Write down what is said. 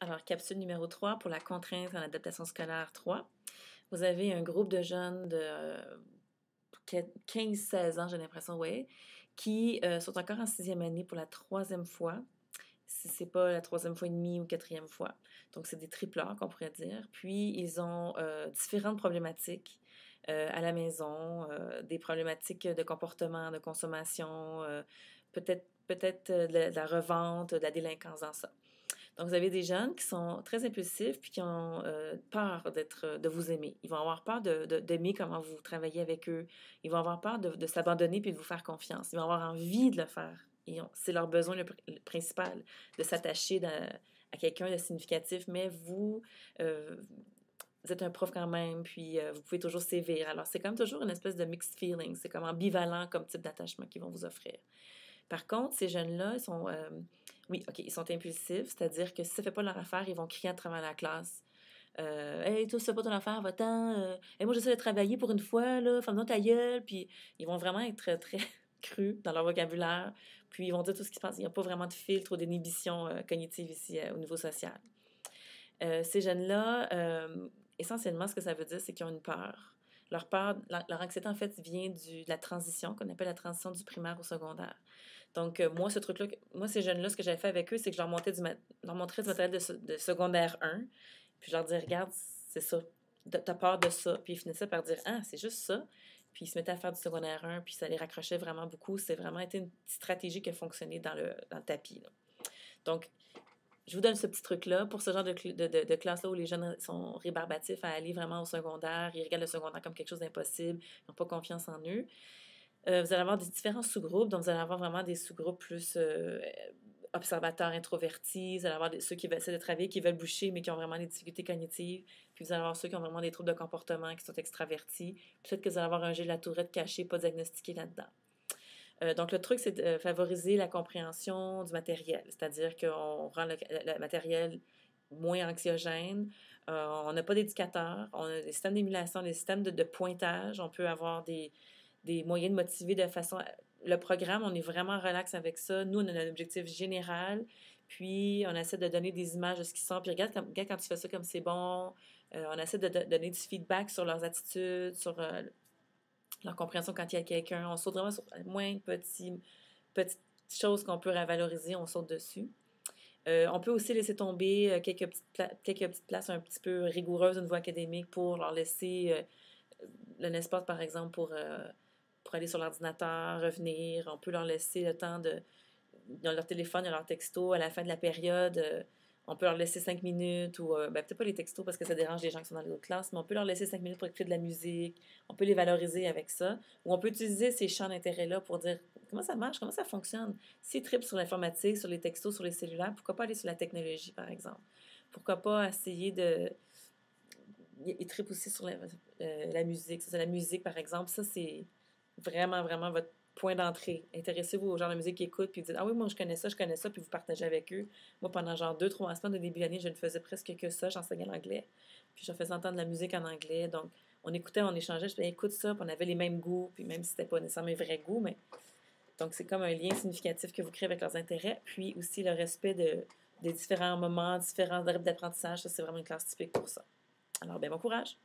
Alors, capsule numéro 3 pour la contrainte en adaptation scolaire 3. Vous avez un groupe de jeunes de 15-16 ans, j'ai l'impression, oui, qui sont encore en sixième année pour la troisième fois, si c'est pas la troisième fois et demie ou quatrième fois. Donc, c'est des tripleurs qu'on pourrait dire. Puis, ils ont différentes problématiques à la maison, des problématiques de comportement, de consommation, peut-être de la revente, de la délinquance dans ça. Donc, vous avez des jeunes qui sont très impulsifs puis qui ont peur de vous aimer. Ils vont avoir peur d'aimer comment vous travaillez avec eux. Ils vont avoir peur de s'abandonner puis de vous faire confiance. Ils vont avoir envie de le faire. C'est leur besoin le principal, de s'attacher à quelqu'un de significatif, mais vous êtes un prof quand même, puis vous pouvez toujours sévir. Alors, c'est comme toujours une espèce de mixed feeling. C'est comme ambivalent comme type d'attachement qu'ils vont vous offrir. Par contre, ces jeunes-là, oui, OK, ils sont impulsifs, c'est-à-dire que si ça ne fait pas leur affaire, ils vont crier à travers la classe. Hey, toi, si ça fait pas ton affaire, va-t'en. Hey, moi, j'essaie de travailler pour une fois, là, ferme-donc ta gueule. Puis, ils vont vraiment être très, très crus dans leur vocabulaire. Puis, ils vont dire tout ce qui se passe. Il n'y a pas vraiment de filtre ou d'inhibition cognitive ici au niveau social. Ces jeunes-là, essentiellement, ce que ça veut dire, c'est qu'ils ont une peur. Leur peur, leur anxiété, en fait, vient de la transition, qu'on appelle la transition du primaire au secondaire. Donc, moi, ces jeunes-là, ce que j'avais fait avec eux, c'est que je leur montrais du matériel de secondaire 1, puis je leur disais, regarde, c'est ça, t'as peur de ça. Puis ils finissaient par dire, ah, c'est juste ça. Puis ils se mettaient à faire du secondaire 1, puis ça les raccrochait vraiment beaucoup. C'est vraiment été une petite stratégie qui a fonctionné dans le tapis, là. Donc, je vous donne ce petit truc-là pour ce genre de classe-là où les jeunes sont rébarbatifs à aller vraiment au secondaire. Ils regardent le secondaire comme quelque chose d'impossible. Ils n'ont pas confiance en eux. Vous allez avoir des différents sous-groupes. Donc, vous allez avoir vraiment des sous-groupes plus observateurs introvertis. Vous allez avoir ceux qui veulent essayer de travailler, qui veulent boucher, mais qui ont vraiment des difficultés cognitives. Puis, vous allez avoir ceux qui ont vraiment des troubles de comportement, qui sont extravertis. Peut-être que vous allez avoir un jet de la tourette caché, pas diagnostiqué là-dedans. Donc, le truc, c'est de favoriser la compréhension du matériel, c'est-à-dire qu'on rend le matériel moins anxiogène. On n'a pas d'éducateur, on a des systèmes d'émulation, des systèmes de pointage. On peut avoir des moyens de motiver de façon... Le programme, on est vraiment relax avec ça. Nous, on a un objectif général, puis on essaie de donner des images de ce qu'ils sont. Puis regarde quand tu fais ça comme c'est bon. On essaie de donner du feedback sur leurs attitudes, sur leur compréhension quand il y a quelqu'un. On saute vraiment sur moins petites choses qu'on peut revaloriser, on saute dessus. On peut aussi laisser tomber quelques petites places un petit peu rigoureuses au niveau académique pour leur laisser un espace, par exemple, pour aller sur l'ordinateur, revenir. On peut leur laisser le temps dans leur téléphone, dans leur texto, à la fin de la période, on peut leur laisser 5 minutes, ou peut-être pas les textos parce que ça dérange les gens qui sont dans les autres classes, mais on peut leur laisser 5 minutes pour écouter de la musique, on peut les valoriser avec ça, ou on peut utiliser ces champs d'intérêt-là pour dire comment ça marche, comment ça fonctionne. S'ils trippent sur l'informatique, sur les textos, sur les cellulaires, pourquoi pas aller sur la technologie, par exemple? Pourquoi pas essayer de... Ils trippent aussi sur la musique. C'est la musique, par exemple, ça, c'est vraiment, vraiment votre point d'entrée. Intéressez-vous au genre de musique qu'ils écoutent, puis dites, ah oui, moi, je connais ça, puis vous partagez avec eux. Moi, pendant genre 2-3 semaines de début d'année, je ne faisais presque que ça, j'enseignais l'anglais, puis je faisais entendre de la musique en anglais, donc on écoutait, on échangeait, je disais, écoute ça, puis on avait les mêmes goûts, puis même si c'était pas nécessairement mes vrais goûts, mais donc c'est comme un lien significatif que vous créez avec leurs intérêts, puis aussi le respect des différents moments, différents rythmes d'apprentissage, ça, c'est vraiment une classe typique pour ça. Alors, bon courage!